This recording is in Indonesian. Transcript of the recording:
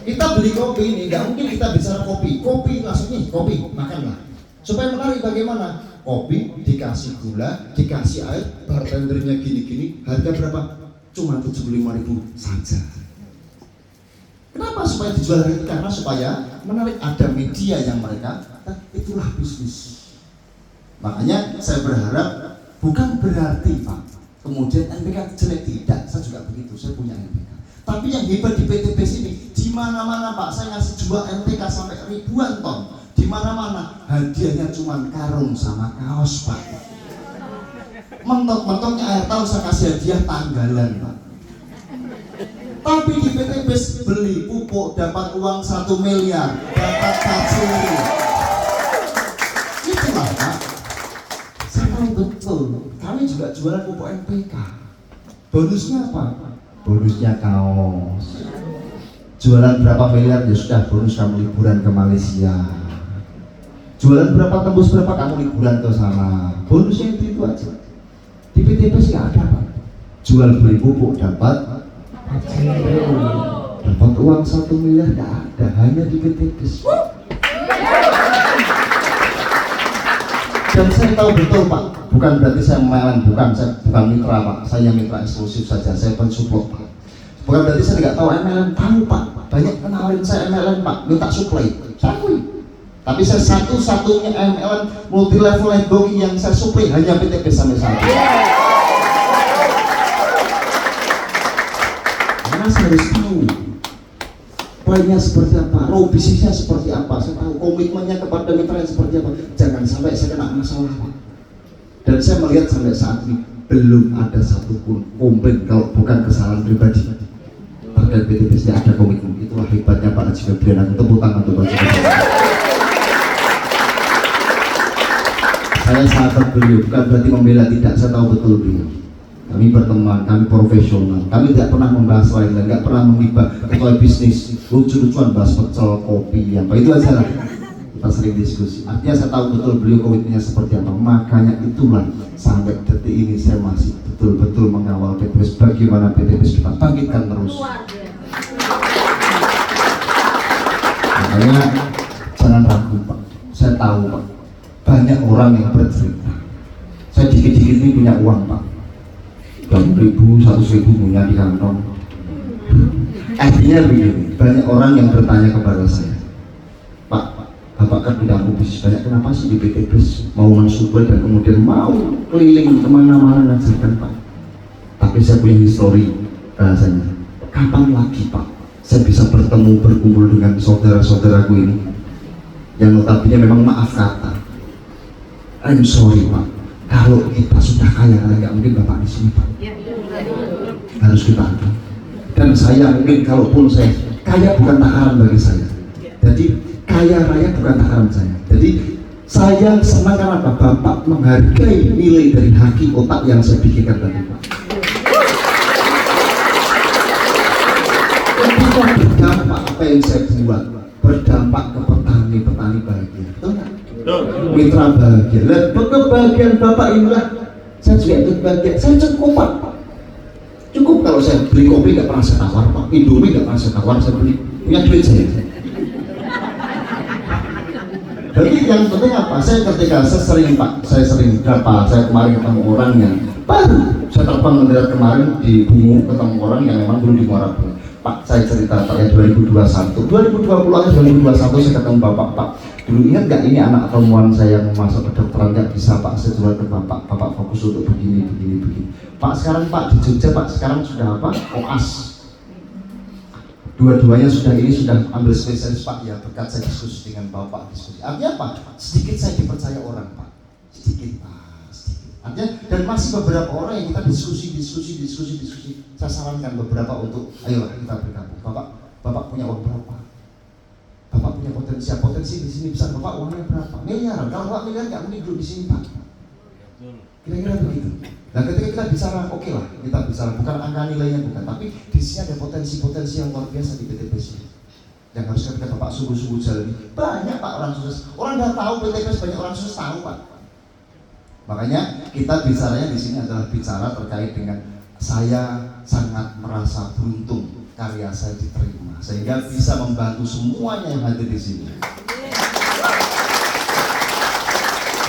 Kita beli kopi ini, nggak mungkin kita bicara kopi langsung nih, kopi, makanlah. Supaya menarik bagaimana? Kopi dikasih gula, dikasih air, bartendernya gini-gini, harga berapa? Cuma 75.000 saja. Kenapa supaya dijual harga itu? Karena supaya menarik, ada media yang mereka, itulah bisnis. Makanya saya berharap bukan berarti Pak kemudian NPK jelek, tidak, saya juga begitu, saya punya NPK. Tapi yang hebat di PTBS ini, di mana-mana Pak, saya ngasih jual NPK sampai ribuan ton. Di mana-mana hadiahnya cuma karung sama kaos Pak. Mentok-mentoknya akhir tahun saya kasih hadiah tanggalan Pak. Tapi di PTBS beli pupuk dapat uang 1 miliar, dapat baju. Itulah Pak. Saya tahu betul. Kami juga jualan pupuk NPK. Bonusnya apa? Bonusnya kaos. Jualan berapa miliar ya sudah, bonus kamu liburan ke Malaysia. Jualan berapa, tembus berapa, kamu liburan ke sana. Bonusnya itu aja. Di PTBS nggak ada Pak. Jual beli pupuk dapat uang 1 miliar, nggak ada, hanya di PTBS. Dan saya tahu betul Pak, bukan berarti saya MLM, saya bukan mitra Pak, saya mitra eksklusif saja, saya pensupport Pak. Bukan berarti saya nggak tahu MLM, tahu Pak, banyak kenalin saya MLM Pak, minta supply, saya akui. Tapi saya satu-satunya MLM multi level networking yang saya supply hanya PTBS sampai saat ini. Karena saya harus tahu poinnya seperti apa, raw bisnisnya seperti apa, saya tahu komitmennya kepada mitra yang seperti apa. Jangan sampai saya kena masalah Pak. Dan saya melihat sampai saat ini belum ada satupun komplain kalau bukan kesalahan pribadi terkait PTBS. Ada komitmen, itulah hebatnya Pak Haji Febrian. Tepuk tangan untuk Pak Haji Febrian. Saya sahabat beliau, bukan berarti membela, tidak, saya tahu betul beliau. Kami berteman, kami profesional, kami tidak pernah membahas lain, tidak pernah menghibah kecuali bisnis, lucu-lucuan bahas pecel, kopi, apa itu aja lah. Kita sering diskusi. Artinya saya tahu betul beliau komitmennya seperti apa. Makanya itulah sampai detik ini saya masih betul-betul mengawal PTBS, bagaimana PTBS kita bangkitkan terus. Makanya jangan ragu Pak. Saya tahu Pak, banyak orang yang bercerita. Saya dikit-dikit ini punya uang Pak. 100.000 punya di kantong. Artinya begini, banyak orang yang bertanya kepada saya, Pak, Bapak kan bidang bisnis banyak, kenapa sih di PTBS mau mensupply dan kemudian mau keliling kemana-mana ngajarkan Pak? Tapi saya punya histori rasanya. Kapan lagi Pak saya bisa bertemu, berkumpul dengan saudara-saudaraku ini yang notabene memang maaf kata, I'm sorry Pak, kalau kita sudah kaya nggak mungkin Bapak di sini Pak. Harus kita ada. Dan saya mungkin kalaupun saya kaya bukan takaran bagi saya. Jadi kaya raya bukan takaran saya. Jadi saya senang karena Bapak menghargai nilai dari haki otak yang saya pikirkan tadi Pak. Ketika berdampak apa yang saya buat, berdampak ke petani bahagia. Betul nggak? Mitra bahagia. Kebahagiaan Bapak inilah saya juga ikut bahagia. Saya cukup Pak. Cukup kalau saya beli kopi nggak pernah saya tawar Pak. Indomie nggak pernah saya tawar, saya beli punya duit saya. Jadi yang penting apa? Saya ketika saya sering berapa? Saya kemarin ketemu orang yang baru. Saya terbang mendarat kemarin di Bungu, ketemu orang yang memang belum di Muara Bungu. Pak, saya cerita Pak ya 2020 akhir 2021 saya ketemu Bapak. Dulu ingat nggak ini anak perempuan saya yang masuk ke kedokteran nggak bisa Pak, saya jual ke Bapak fokus untuk begini. Pak sekarang Pak di Jogja Pak sekarang sudah apa? OAS. Dua-duanya sudah ambil spesialis Pak ya, berkat saya diskusi dengan Bapak diskusi. Artinya apa? Sedikit saya dipercaya orang Pak, sedikit Pak. Artinya dan masih beberapa orang yang kita diskusi. Saya sarankan beberapa untuk ayolah kita bergabung. Bapak punya uang berapa? Bapak punya potensi di sini besar. Bapak uangnya berapa? Miliaran. Kalau Bapak miliar nggak mungkin duduk di sini Pak. Kira-kira begitu. Nah ketika kita bicara, oke lah kita bicara bukan angka nilainya bukan, tapi di sini ada potensi yang luar biasa di PTBS ini. Yang harus ketika Bapak sungguh-sungguh jalani. Banyak Pak orang sukses. Orang nggak tahu PTBS, banyak orang sukses tahu Pak. Makanya kita bicaranya di sini adalah bicara terkait dengan saya sangat merasa beruntung karya saya diterima sehingga bisa membantu semuanya yang hadir di sini.